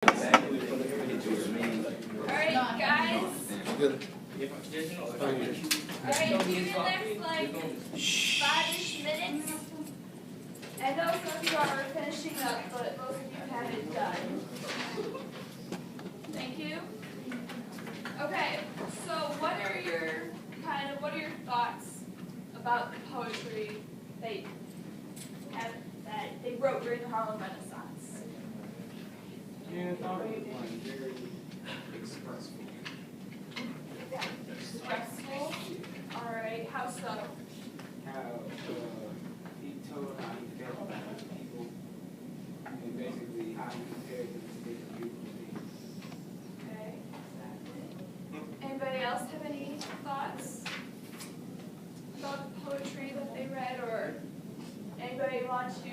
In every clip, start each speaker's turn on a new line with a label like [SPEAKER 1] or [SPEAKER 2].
[SPEAKER 1] Alright, guys. Alright, in the next like 5-ish minutes. I know some of you are finishing up, but most of you haven't done. Thank you. Okay, so what are your thoughts about the poetry that they wrote during the Harlem Renaissance?
[SPEAKER 2] Yeah, I thought it was very expressive.
[SPEAKER 1] Expressive? Alright, how so?
[SPEAKER 2] How he told how he felt about people, and basically how he compared them to different people.
[SPEAKER 1] Okay, exactly. Anybody else have any thoughts about the poetry that they read, or anybody want to,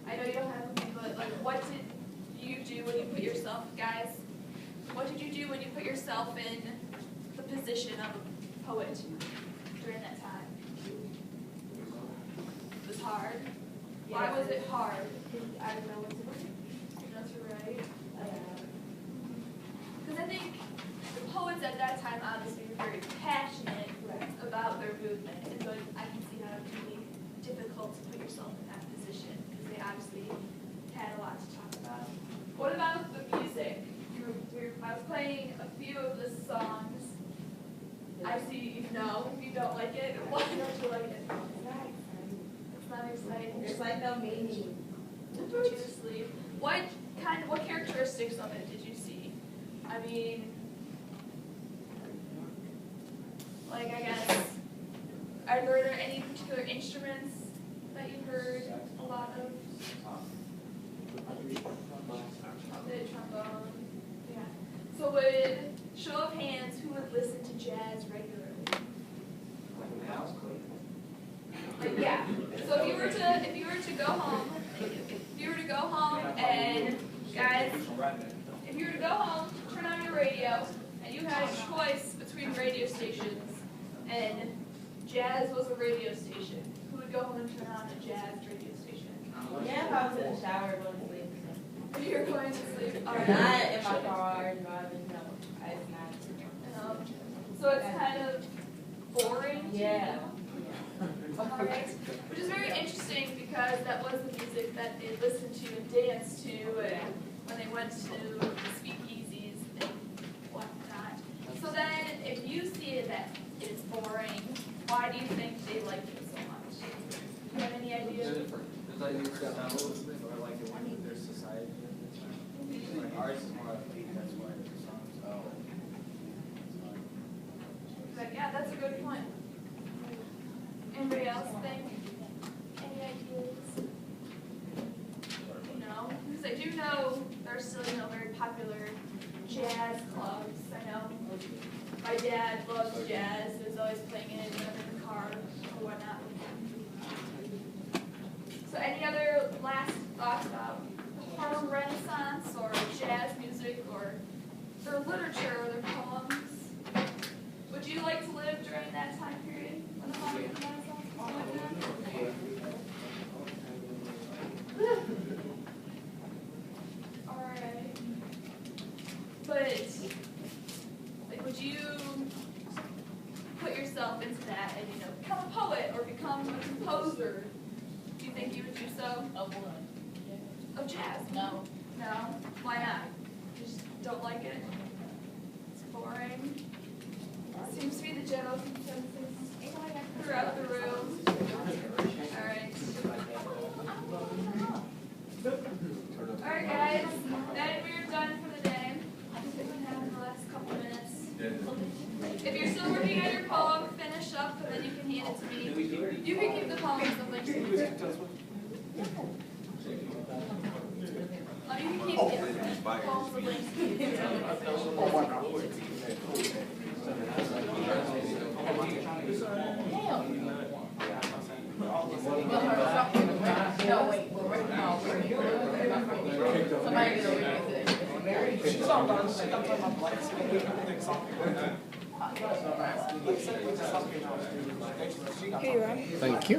[SPEAKER 1] I know you don't have any, but like what did you do when you put yourself, guys, what did you do when you put yourself in the position of a poet during that time? It was hard. Why was it hard?
[SPEAKER 3] I don't know what to do.
[SPEAKER 1] That's right. Because I think the poets at that time obviously were very passionate about their movement, and so I can see how it would be difficult to put yourself in that position, because they obviously had a lot to talk about. What about the music? I was playing a few of the songs. I see you know. If you don't like it, why don't you like it? It's not exciting.
[SPEAKER 3] It's like the meaning.
[SPEAKER 1] Put you to sleep. What characteristics of it did you see? I mean, like I guess, were there any particular instruments that you heard a lot of? The trombone. Yeah. So show of hands, who would listen to jazz regularly? Like, yeah. So if you were to go home and guys, if you were to go home, turn on your radio, and you had a choice between radio stations, and jazz was a radio station, who would go home and turn on a jazz radio station?
[SPEAKER 3] Yeah, if I was in the shower going to sleep.
[SPEAKER 1] If you're going to sleep, all right.
[SPEAKER 3] Not in my car driving, no. It's not.
[SPEAKER 1] So it's kind of boring.
[SPEAKER 3] Yeah.
[SPEAKER 1] Alright. Which is very interesting because that was the music that they listened to and danced to when they went to the speakeasies and whatnot. So then if you see that it's boring, why do you think they liked it so much? Do you have any idea?
[SPEAKER 4] Does that use that or like it went with their society at the time? Like ours is more upbeat, that's why the songs
[SPEAKER 1] But yeah, that's a good point. Anybody else think? Any ideas? No? Because I do know there are still, very popular jazz clubs. I know my dad loves jazz. He was always playing it in the car or whatnot. So any other last thoughts about the Harlem Renaissance or jazz music or their literature or their poems? Would you like to live during that time period when the Harlem Renaissance was going on? Alright. But, would you put yourself into that and, become a poet or become a composer? Do you think you would do so?
[SPEAKER 3] Of what?
[SPEAKER 1] Of jazz?
[SPEAKER 3] No.
[SPEAKER 1] No? Why not? You just don't like it? It's boring? Seems to be the general consensus throughout the room. Alright. Alright guys, then we're done for the day. We can have the last couple minutes. If you're still working on your poem, finish up and then you can hand it to me. You can keep the poem as a link. You can keep the poem as a link.
[SPEAKER 3] No, wait, we're right now. Somebody get over here.
[SPEAKER 5] Thank you.